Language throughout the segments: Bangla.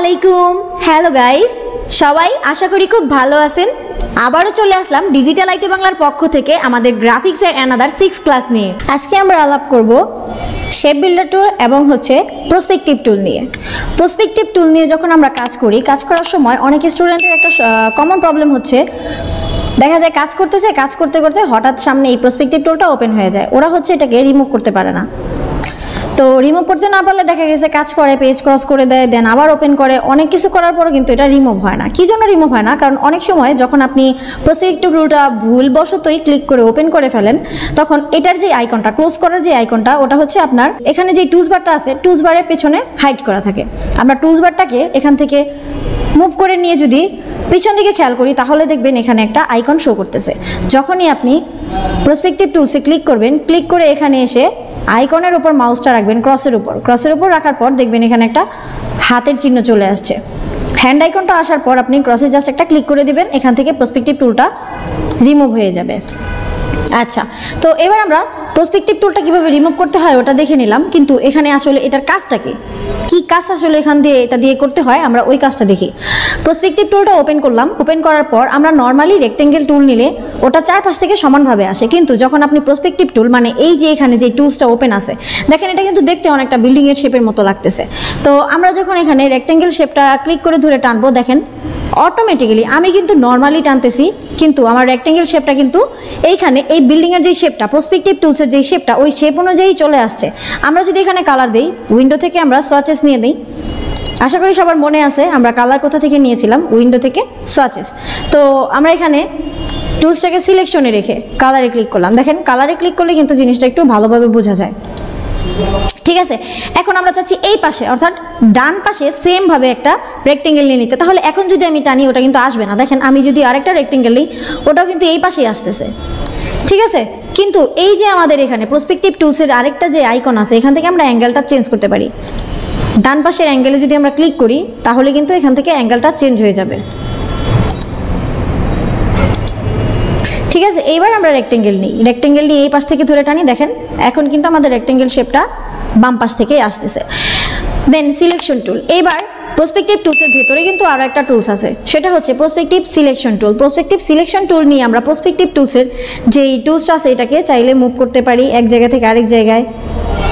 আলাইকুম। হ্যালো গাইস, সবাই আশা করি খুব ভালো আছেন। আবারও চলে আসলাম ডিজিটাল আইটি বাংলার পক্ষ থেকে আমাদের গ্রাফিক্সের অ্যানাদার 6 ক্লাস নিয়ে। আজকে আমরা আলাপ করব শেপ বিল্ডার টুল এবং প্রসপেক্টিভ টুল নিয়ে। প্রসপেক্টিভ টুল নিয়ে যখন আমরা কাজ করার সময় অনেক স্টুডেন্টের একটা কমন প্রবলেম হচ্ছে, দেখা যায় কাজ করতে করতে হঠাৎ সামনে এই প্রসপেক্টিভ টুলটা ওপেন হয়ে যায়। ওরা এটাকে রিমুভ করতে পারে না। তো রিমুভ করতে না পারলে দেখা গেছে কাজ করে, পেজ ক্রস করে দেয়, দেন আবার ওপেন করে, অনেক কিছু করার পরও কিন্তু এটা রিমুভ হয় না। কি জন্য রিমুভ হয় না? কারণ অনেক সময় যখন আপনি প্রসপেক্টিভ টুলটা ভুলবশতই ক্লিক করে ওপেন করে ফেলেন, তখন এটার যে আইকনটা, ক্লোজ করার যে আইকনটা, ওটা আপনার এখানে যে টুলস বারটা আছে, টুলস বারের পেছনে হাইড করা থাকে। আমরা টুলস বারটাকে এখান থেকে মুভ করে নিয়ে যদি পিছন দিকে খেয়াল করি, তাহলে দেখবেন এখানে একটা আইকন শো করতেছে। যখনই আপনি প্রসপেক্টিভ টুলসে ক্লিক করবেন, ক্লিক করে এখানে এসে আইকনের উপর মাউসটা রাখবেন ক্রসের উপর রাখার পর দেখবেন এখানে একটা হাতের চিহ্ন চলে আসছে। হ্যান্ড আইকনটা আসার পর আপনি ক্রসে জাস্ট একটা ক্লিক করে দিবেন, এখান থেকে প্রসপেক্টিভ টুলটা রিমুভ হয়ে যাবে। আচ্ছা, তো এবার আমরা প্রসপেক্টিভ টুলটা কীভাবে রিমুভ করতে হয় ওটা দেখে নিলাম, কিন্তু এখানে আসলে এটার কাজটা কি কাজ আসলে এটা দিয়ে করতে হয়, আমরা ওই কাজটা দেখি। প্রসপেক্টিভ টুলটা ওপেন করলাম, ওপেন করার পর আমরা নর্মালি রেক্টেঙ্গেল টুল নিলে ওটা চারপাশ থেকে সমানভাবে আসে, কিন্তু যখন আপনি প্রসপেক্টিভ টুল মানে এই যে এখানে যে টুলসটা ওপেন আছে, দেখেন এটা কিন্তু দেখতে অনেকটা বিল্ডিংয়ের শেপের মতো লাগতেছে। তো আমরা যখন এখানে রেক্টেঙ্গেল শেপটা ক্লিক করে ধরে টানবো, দেখেন অটোমেটিক্যালি আমি কিন্তু নর্মালি টানতেছি, কিন্তু আমার রেক্টেঙ্গেল শেপটা কিন্তু এইখানে এই বিল্ডিংয়ের যে শেপটা, প্রসপেক্টিভ টুলসের যে শেপটা, ওই শেপ অনুযায়ী চলে আসছে। আমরা যদি এখানে কালার দিই, উইন্ডো থেকে আমরা সোয়াচেস নিয়ে দিই, আশা করি সবার মনে আছে আমরা কালার কোথা থেকে নিয়েছিলাম, উইন্ডো থেকে সোয়াচেস। তো আমরা এখানে টুলসটাকে সিলেকশনে রেখে কালারে ক্লিক করলাম। দেখেন কালারে ক্লিক করলে কিন্তু জিনিসটা একটু ভালোভাবে বোঝা যায়। ঠিক আছে, এখন আমরা চাচ্ছি এই পাশে অর্থাৎ ডান পাশে সেমভাবে একটা রেক্টেঙ্গেল নিয়ে নিতে। তাহলে এখন যদি আমি টানি, ওটা কিন্তু আসবে না। দেখেন আমি যদি আরেকটা রেক্টেঙ্গেল নিই, ওটাও কিন্তু এই পাশেই আসতেছে। ঠিক আছে, কিন্তু এই যে আমাদের এখানে প্রসপেক্টিভ টুলসের আরেকটা যে আইকন আছে, এখান থেকে আমরা অ্যাঙ্গেলটা চেঞ্জ করতে পারি। ডান পাশের অ্যাঙ্গেলে যদি আমরা ক্লিক করি, তাহলে কিন্তু এখান থেকে অ্যাঙ্গেলটা চেঞ্জ হয়ে যাবে। ঠিক আছে, এইবার আমরা রেক্টেঙ্গেল নিয়ে এই পাশ থেকে ধরে টানি। দেখেন এখন কিন্তু আমাদের রেক্টেঙ্গেল শেপটা বাম পাশ থেকেই আসতেছে। দেন সিলেকশন টুল। এইবার প্রসপেক্টিভ টুলসের ভেতরে কিন্তু আরও একটা টুলস আছে, সেটা হচ্ছে prospective selection tool. Prospective selection tool নিয়ে আমরা প্রসপেক্টিভ টুলসের যেই টুলসটা আছে, এটাকে চাইলে মুভ করতে পারি এক জায়গা থেকে আরেক জায়গায়,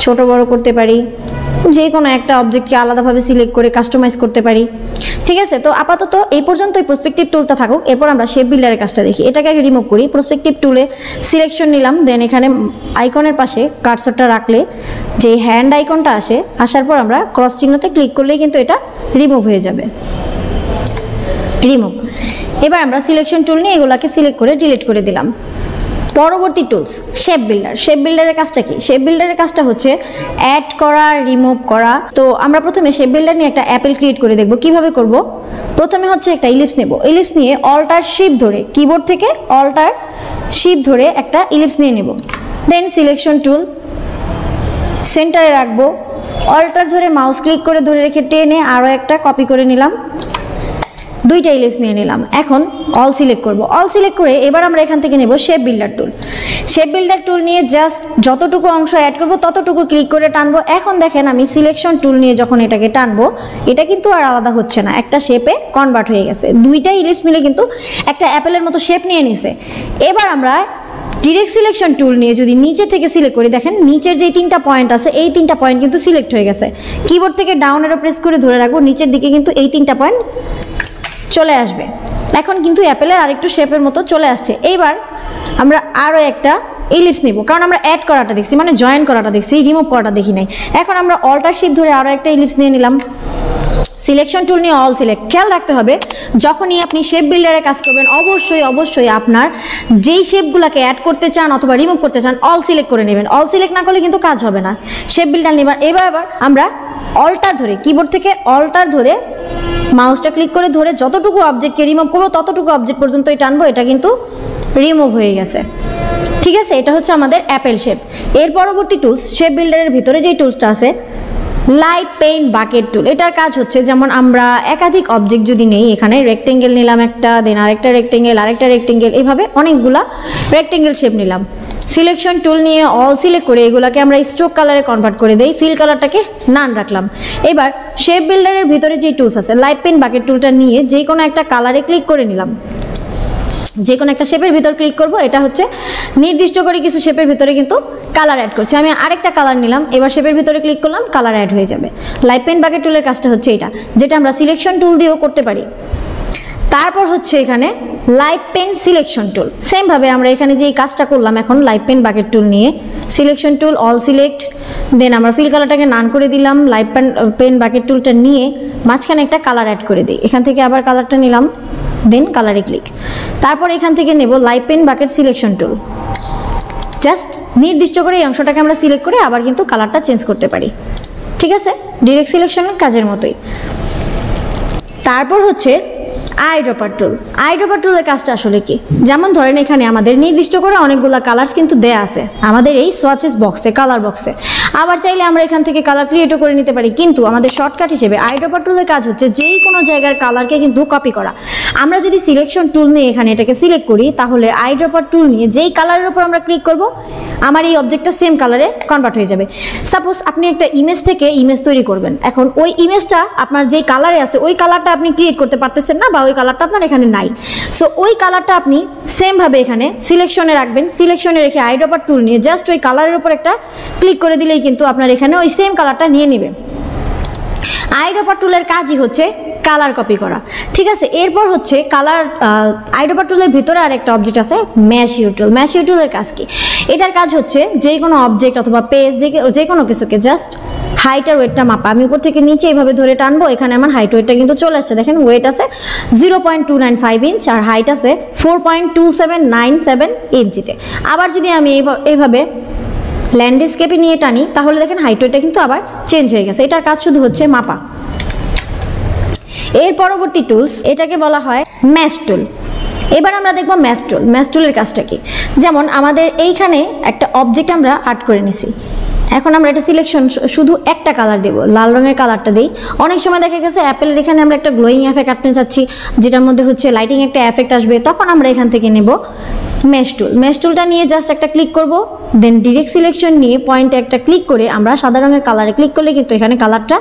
ছোট বড় করতে পারি, যে কোনো একটা অবজেক্টকে আলাদাভাবে সিলেক্ট করে কাস্টমাইজ করতে পারি। ঠিক আছে, তো আপাতত এই পর্যন্তই প্রসপেক্টিভ টুলটা থাকুক। এরপর আমরা শেপ বিল্ডারের কাজটা দেখি। এটাকে আগে রিমুভ করি। প্রসপেক্টিভ টুলে সিলেকশন নিলাম, দেন এখানে আইকনের পাশে কার্সরটা রাখলে যে হ্যান্ড আইকনটা আসার পর আমরা ক্রস চিহ্নতে ক্লিক করলেই কিন্তু এটা রিমুভ হয়ে যাবে। রিমুভ। এবার আমরা সিলেকশন টুল নিয়ে এগুলাকে সিলেক্ট করে ডিলিট করে দিলাম। পরবর্তী টুলস শেপ বিল্ডার। শেপ বিল্ডারের কাজটা কি? শেপ বিল্ডারের কাজটা হচ্ছে অ্যাড করা, রিমুভ করা। তো আমরা প্রথমে শেপ বিল্ডার নিয়ে একটা অ্যাপেল ক্রিয়েট করে দেখব কিভাবে করব। প্রথমে একটা ইলিপস নেব। ইলিপস নিয়ে অল্টার শিফট ধরে, কিবোর্ড থেকে অল্টার শিফট ধরে একটা ইলিপস নিয়ে নেব। দেন সিলেকশন টুল সেন্টারে রাখবো, অল্টার ধরে মাউস ক্লিক করে ধরে রেখে টেনে আরও একটা কপি করে নিলাম, দুইটা ইলিপস নিয়ে নিলাম। এখন অল সিলেক্ট করব। অল সিলেক্ট করে এবার আমরা এখান থেকে নেব শেপ বিল্ডার টুল। শেপ বিল্ডার টুল নিয়ে জাস্ট যতটুকু অংশ অ্যাড করব ততটুকু ক্লিক করে টানবো। এখন দেখেন আমি সিলেকশন টুল নিয়ে যখন এটাকে টানবো, এটা কিন্তু আর আলাদা হচ্ছে না, একটা শেপে কনভার্ট হয়ে গেছে। দুইটা ইলিপস মিলে কিন্তু একটা অ্যাপেলের মতো শেপ নিয়ে নিছে। এবার আমরা ডিরেক্ট সিলেকশন টুল নিয়ে যদি নিচে থেকে সিলেক্ট করি, দেখেন নিচের যে 3টা পয়েন্ট আছে, এই 3টা পয়েন্ট কিন্তু সিলেক্ট হয়ে গেছে। কিবোর্ড থেকে ডাউনেরও প্রেস করে ধরে রাখবো, নিচের দিকে কিন্তু এই 3টা পয়েন্ট চলে আসবে। এখন কিন্তু অ্যাপেলের আরেকটু শেপের মতো চলে আসছে। এইবার আমরা আরও একটা ইলিপস নেব, কারণ আমরা অ্যাড করাটা দেখছি, মানে জয়েন করাটা দেখছি, রিমুভ করাটা দেখি নাই। এখন আমরা অল্টার শিফট ধরে আরও একটা ইলিপস নিয়ে নিলাম। সিলেকশন টুল নিয়ে অল সিলেক্ট। খেয়াল রাখতে হবে যখনই আপনি শেপ বিল্ডারে কাজ করবেন, অবশ্যই আপনার যেই শেপগুলোকে অ্যাড করতে চান অথবা রিমুভ করতে চান, অল সিলেক্ট করে নেবেন। অল সিলেক্ট না করলে কিন্তু কাজ হবে না। শেপ বিল্ডার নেবেন। এবার আমরা অল্টার ধরে, কিবোর্ড থেকে অল্টার ধরে মাউসটা ক্লিক করে ধরে যতটুকু অবজেক্টকে রিমুভ করবো ততটুকু অবজেক্ট পর্যন্তই টানবো, এটা কিন্তু রিমুভ হয়ে গেছে। ঠিক আছে, এটা হচ্ছে আমাদের অ্যাপেল শেপ। এর পরবর্তী টুলস শেপ বিল্ডারের ভিতরে যেই টুলসটা আছে, লাইট পেইন্ট বাকেট টুল। এটার কাজ হচ্ছে, যেমন আমরা একাধিক অবজেক্ট যদি নেই, এখানে রেক্টেঙ্গেল নিলাম একটা, দেন আরেকটা রেক্টেঙ্গেল, এইভাবে অনেকগুলা রেক্টেঙ্গেল শেপ নিলাম। সিলেকশন টুল নিয়ে অল সিলেক্ট করে এগুলোকে আমরা স্ট্রোক কালারে কনভার্ট করে দেই, ফিল কালারটাকে নান রাখলাম। এবার শেপ বিল্ডারের ভিতরে যে টুলস আছে, লাইট পেন বাকেট টুলটা নিয়ে যে কোনো একটা কালারে ক্লিক করে নিলাম, যে কোনো একটা শেপের ভিতর ক্লিক করব। এটা হচ্ছে নির্দিষ্ট করে কিছু শেপের ভিতরে কিন্তু কালার অ্যাড করছে। আমি আরেকটা কালার নিলাম, এবার শেপের ভিতরে ক্লিক করলাম, কালার অ্যাড হয়ে যাবে। লাইট পেন বাকেট টুলের কাজটা হচ্ছে এটা, যেটা আমরা সিলেকশন টুল দিয়েও করতে পারি। তারপর হচ্ছে এখানে লাইট পেন সিলেকশন টুল। সেমভাবে আমরা এখানে যে কাজটা করলাম এখন লাইট পেন বাকেট টুল নিয়ে সিলেকশন টুল অল সিলেক্ট, দেন আমরা ফিল কালারটাকে নান করে দিলাম। লাইট পেন বাকেট টুলটা নিয়ে মাঝখানে একটা কালার অ্যাড করে দিই, এখান থেকে আবার কালারটা নিলাম, দেন কালারে ক্লিক। তারপর এখান থেকে নেব light pen bucket selection tool, just নির্দিষ্ট করে এই অংশটাকে আমরা সিলেক্ট করে আবার কিন্তু কালারটা চেঞ্জ করতে পারি। ঠিক আছে, ডিরেক্ট সিলেকশনের কাজের মতোই। তারপর হচ্ছে আইড্রপার টুল। আইড্রপার টুলের কাজটা আসলে কি, যেমন ধরেন এখানে আমাদের নির্দিষ্ট করে অনেকগুলো কালার্স কিন্তু দেয়া আছে আমাদের এই সোয়াচেস বক্সে, কালার বক্সে। আবার চাইলে আমরা এখান থেকে কালার ক্রিয়েটও করে নিতে পারি, কিন্তু আমাদের শর্টকাট হিসেবে আইড্রপার টুলের কাজ হচ্ছে যেই কোনো জায়গার কালারকে কিন্তু কপি করা। আমরা যদি সিলেকশন টুল নিয়ে এখানে এটাকে সিলেক্ট করি, তাহলে আইড্রপার টুল নিয়ে যেই কালারের উপর আমরা ক্লিক করব, আমার এই অবজেক্টটা সেম কালারে কনভার্ট হয়ে যাবে। সাপোজ আপনি একটা ইমেজ থেকে ইমেজ তৈরি করবেন, এখন ওই ইমেজটা আপনার যেই কালারে আছে ওই কালারটা আপনি ক্রিয়েট করতে পারতেছেন না, বা ওই কালারটা আপনার এখানে নাই। সো ওই কালারটা আপনি সেমভাবে এখানে সিলেকশনে রাখবেন, সিলেকশনে রেখে আইড্রপার টুল নিয়ে জাস্ট ওই কালারের উপর একটা ক্লিক করে দিলেই কিন্তু আপনার এখানে ওই সেম কালারটা নিয়ে নেবে। আইড্রপার টুলের কাজই হচ্ছে কালার কপি করা। ঠিক আছে, এরপর হচ্ছে কালার আইড্রপার টুলের ভিতরে আর একটা অবজেক্ট আছে mesh U tool. Mesh U টুলের কাজ কি, এটার কাজ হচ্ছে যে কোনো অবজেক্ট অথবা পেজ যে কোনো কিছুকে জাস্ট হাইট আর ওয়েটটা মাপা। আমি উপর থেকে নিচে এইভাবে ধরে টানবো, এখানে আমার হাইট ওয়েটটা কিন্তু চলে আসছে। দেখেন ওয়েট আছে 0.295 ইঞ্চ আর হাইট আছে 4.2797 ইঞ্চিতে। আবার যদি আমি এইভাবে ল্যান্ডস্কেপে নিয়ে টানি, তাহলে দেখেন হাইট ওয়েটটা কিন্তু আবার চেঞ্জ হয়ে গেছে। এটার কাজ শুধু হচ্ছে মাপা। এর পরবর্তী টুলস, এটাকে বলা হয় ম্যাশ টুল। এবার আমরা দেখব ম্যাশ টুল। ম্যাশ টুলের কাজটা কি, যেমন আমাদের এইখানে একটা অবজেক্ট আমরা আর্ট করে নিছি, এখন আমরা এটা সিলেকশন শুধু একটা কালার দেব, লাল রঙের কালারটা দিই। অনেক সময় দেখা গেছে অ্যাপেলের এখানে আমরা একটা গ্লোয়িং এফেক্ট আঁকতে চাচ্ছি, যেটার মধ্যে হচ্ছে লাইটিং একটা এফেক্ট আসবে, তখন আমরা এখান থেকে নেব ম্যাশ টুল। ম্যাশ টুলটা নিয়ে জাস্ট একটা ক্লিক করব, দেন ডিরেক্ট সিলেকশন নিয়ে পয়েন্টে একটা ক্লিক করে আমরা সাদা রঙের কালারে ক্লিক করলে কিন্তু এখানে কালারটা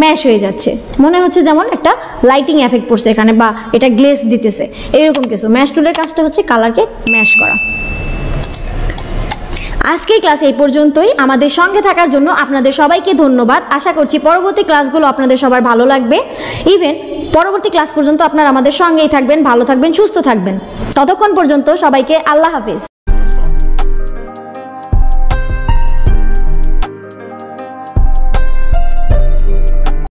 ম্যাশ হয়ে যাচ্ছে, মনে হচ্ছে যেমন একটা লাইটিং এফেক্ট পড়ছে এখানে, বা এটা গ্লেস দিতেছে, এরকম কিছু। ম্যাশ টুলের কাজটা হচ্ছে কালারকে ম্যাশ করা। আজকের ক্লাস এই পর্যন্তই। আমাদের সঙ্গে থাকার জন্য আপনাদের সবাইকে ধন্যবাদ। আশা করছি পরবর্তী ক্লাসগুলো আপনাদের সবার ভালো লাগবে। ইভেন পরবর্তী ক্লাস পর্যন্ত আপনারা আমাদের সঙ্গেই থাকবেন, ভালো থাকবেন, সুস্থ থাকবেন। ততক্ষণ পর্যন্ত সবাইকে আল্লাহ হাফেজ।